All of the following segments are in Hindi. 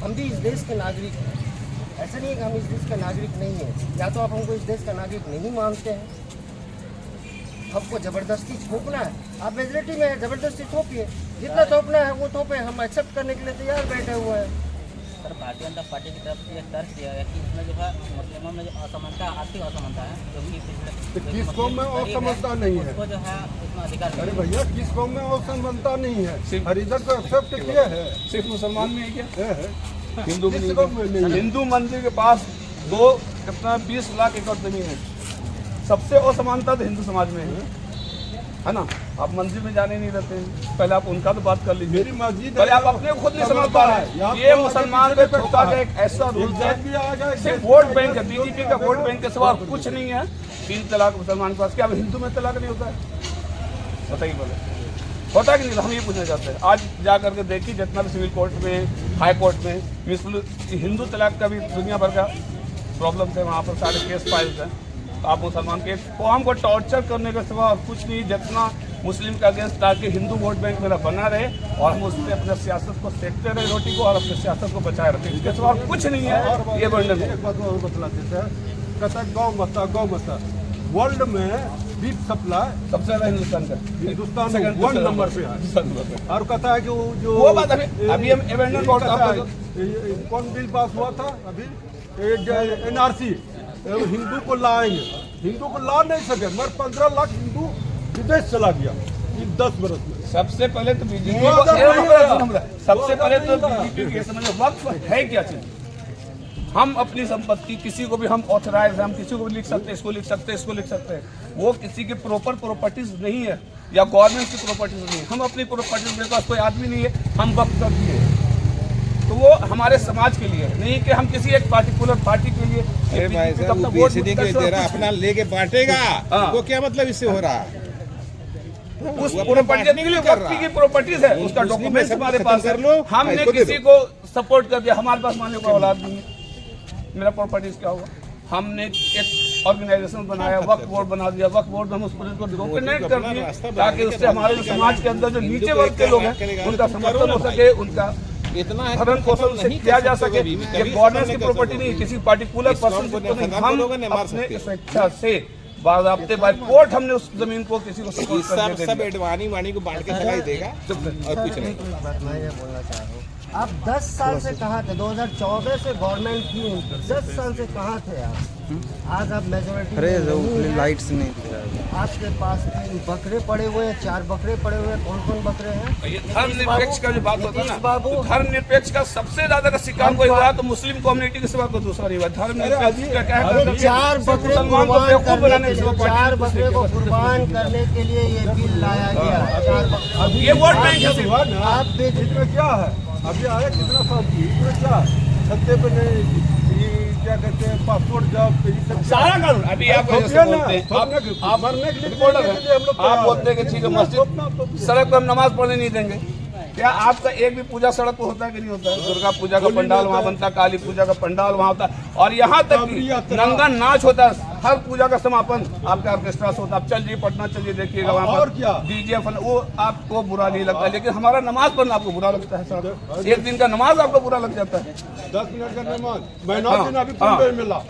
हम भी इस देश के नागरिक हैं। ऐसा नहीं है कि हम इस देश का नागरिक नहीं हैं। या तो आप हमको इस देश का नागरिक नहीं मानते हैं, हमको ज़बरदस्ती थोपना है, आप मेजोरिटी में है, ज़बरदस्ती थोपिए, जितना थोपना है वो थोपे, हम एक्सेप्ट करने के लिए तैयार बैठे हुए हैं। सर, भारतीय जनता पार्टी की तरफ से यह तर्क दिया गया कि इसमें जो है मुस्लिमों में जो असमानता, आर्थिक असमानता है, जो कि पिछले किस कौम में असमानता नहीं है? उसको जो है उसमें अधिकार अरे भैया, किस कौम में असमानता नहीं है? और इधर तो एक्सेप्ट किया है। सिर्फ मुसलमान में है क्या? है। हिंदू में किस नहीं कौम में नहीं है। है? हिंदू मंदिर के पास कितना 20 लाख एकड़ जमीन है। सबसे असमानता तो हिंदू समाज में है ना। आप मंदिर में जाने नहीं देते हैं, पहले आप उनका तो बात कर लीजिए। मेरी मस्जिद पहले आप अपने खुद नहीं समझ पा रहे हैं। ये मुसलमान पे ठोका गया एक ऐसा रूल है, सिर्फ वोट बैंक है, बीजेपी का वोट बैंक के सिवा कुछ नहीं है। 3 तलाक मुसलमान के पास, क्या हिंदू में तलाक नहीं होता है? बताइए बोले, होता है कि नहीं? हम ये पूछना चाहते हैं। आज जा करके देखिए, जितना भी सिविल कोर्ट में, हाई कोर्ट में हिंदू तलाक का भी दुनिया भर का प्रॉब्लम है, वहाँ पर सारे केस फाइल्स हैं। तो आप मुसलमान के कौम को टॉर्चर करने के सिवा और कुछ नहीं, जितना मुस्लिम का अगेंस्ट, ताकि हिंदू वोट बैंक मेरा बना रहे और हम उससे अपने सियासत को सेकते रहे रोटी को, और अपने सियासत को बचाए रखें। इसके सिवा कुछ नहीं है। ये वर्णन है। एक बात और बतलाते थे, कहता है गौ माता वर्ल्ड में बीफ सप्लाई सबसे ज्यादा हिंदुस्तान का, हिंदुस्तान Second 1 नंबर पे है। और कहता है कि वो बात अभी हम एवेंडर कोर्ट कौन बिल पास हुआ था अभी, NRC, हिंदू को लाएंगे, हिंदू को ला नहीं सके, मगर 15 लाख हिंदू विदेश चला गया इन 10 बरस में। सबसे पहले तो बीजेपी सबसे पहले तो बीजेपी के समझ वक्फ है क्या चीज। हम अपनी संपत्ति किसी को भी हम ऑथराइज है, हम किसी को भी लिख सकते हैं, इसको लिख सकते हैं, इसको लिख सकते हैं। वो किसी की प्रॉपर प्रॉपर्टीज नहीं है या गवर्नमेंट की प्रॉपर्टीज नहीं है। हम अपनी प्रॉपर्टीज, मेरे पास कोई आदमी नहीं है, हम वक्त कर दिए, तो वो हमारे समाज के लिए नहीं कि हम किसी एक पार्टिकुलर पार्टी के लिए। अरे भाई साहब, बेचने के तेरा अपना लेके बांटेगा, तो क्या मतलब इससे हो रहा है? उस प्रॉपर्टी की प्रॉपर्टीज है, उसका डॉक्यूमेंट हमारे पास है। हमने किसी को सपोर्ट कर दिया, हमारे पास मानने को औलाद नहीं है, मेरा प्रॉपर्टीज क्या होगा? हमने एक ऑर्गेनाइजेशन बनाया, वक्फ बोर्ड बना दिया, वक्फ बोर्ड में हम उस प्रोजेक्ट को डॉक्यूमेंट कर दिए, ताकि उससे हमारे समाज के अंदर जो नीचे वर्ग के लोग हैं उनका समर्थन हो सके, उनका इतना भरण पोषण से किया जा सके। ये गवर्नेंस की प्रॉपर्टी नहीं, किसी पार्टिकुलर पर्सन को नहीं। हम अपने स्वेच्छा से बाज़ाब्ते बाय कोर्ट हमने उस जमीन को किसी को सपोर्ट कर दिया। सब एडवानी वाणी को बांट के सगाई देगा और कुछ नहीं। मैं ये बोलना चाह रहा हूँ, आप 10 साल से कहाँ थे? 2014 से गवर्नमेंट की, 10 साल से कहाँ थे आप? आज आप मेजोरिटी लाइट्स नहीं दिख रहा। आपके पास 3 बकरे पड़े हुए हैं, 4 बकरे पड़े हुए हैं। कौन कौन बकरे हैं? ये धर्मनिरपेक्ष का जो बात होता है ना, बाबू, तो धर्मनिरपेक्ष का सबसे ज्यादा का शिकार कोई हुआ तो मुस्लिम कम्युनिटी के सिवा कोई दूसरा नहीं हुआ। धर्मनिरपेक्ष का क्या है? 4 बकरे को कुर्बान करने के लिए ये बिल लाया गया। 4 बकरे, ये वोट बैंक है सिर्फ। आप इसमें क्या है? अभी आया कितना साल की, इसमें क्या सत्ते पे नहीं, ये क्या कहते हैं, पासपोर्ट जॉब, ये सब सारा कानून अभी आप जैसे बोलते हैं, आप मरने के लिए रिपोर्टर हैं, आप बोलते हैं कि ठीक है मस्जिद सड़क पर हम नमाज पढ़ने नहीं देंगे। क्या आपका एक भी पूजा सड़क पर होता है कि नहीं होता है? दुर्गा पूजा का पंडाल वहाँ बनता है, काली पूजा का पंडाल वहाँ होता है, और यहाँ तक कि नंगा नाच होता है। हर पूजा का समापन आपका ऑर्केस्ट्रा से होता है। आप चलिए पटना चलिए, देखिएगा वहाँ पर डीजे फन, वो आपको बुरा नहीं लगता, लेकिन हमारा नमाज पढ़ना आपको बुरा लगता है। सर, एक दिन का नमाज आपको बुरा लग जाता है। 10 मिनट का नमाज, महीना दिन अभी कुंभ मेला,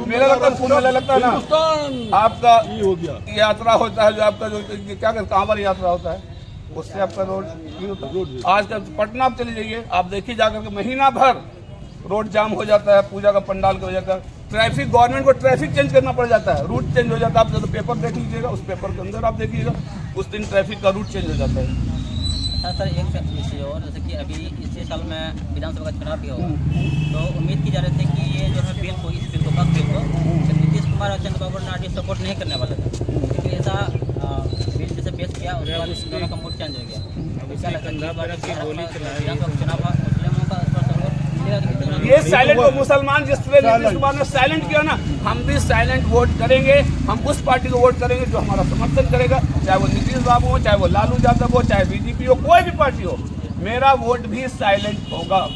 मेला लगता है, कुंभ मेला लगता है ना। आपका ये हो गया यात्रा होता है, जो आपका जो क्या कहते हैं, कांवड़ यात्रा होता है, उससे आपका रोड नहीं होता। आजकल पटना आप चले जाइए, आप देखिए जाकर के महीना भर रोड जाम हो जाता है पूजा का पंडाल की वजह से। ट्रैफिक, गवर्नमेंट को ट्रैफिक चेंज करना पड़ जाता है, रूट चेंज हो जाता है। आप तो पेपर देख लीजिएगा, उस पेपर के अंदर आप देखिएगा उस दिन ट्रैफिक का रूट चेंज हो जाता है। सर, एक विषय और, जैसे कि अभी इसी साल में विधानसभा का चुनाव भी होगा, तो उम्मीद की जा रही थी कि ये जो है बिल को, इस बिल को, पक्ष बिल को नीतीश कुमार और चंद्रबाबू नायडू सपोर्ट नहीं करने वाले थे, क्योंकि ऐसा बिल जैसे पेश किया उसके बाद दोनों का मूड चेंज हो गया। ये साइलेंट को मुसलमान जिस तरह नीतीश कुमार ने साइलेंट किया ना, हम भी साइलेंट वोट करेंगे। हम उस पार्टी को वोट करेंगे जो हमारा समर्थन करेगा, चाहे वो नीतीश बाबू हो, चाहे वो लालू यादव हो, चाहे बीजेपी हो, कोई भी पार्टी हो। मेरा वोट भी साइलेंट होगा।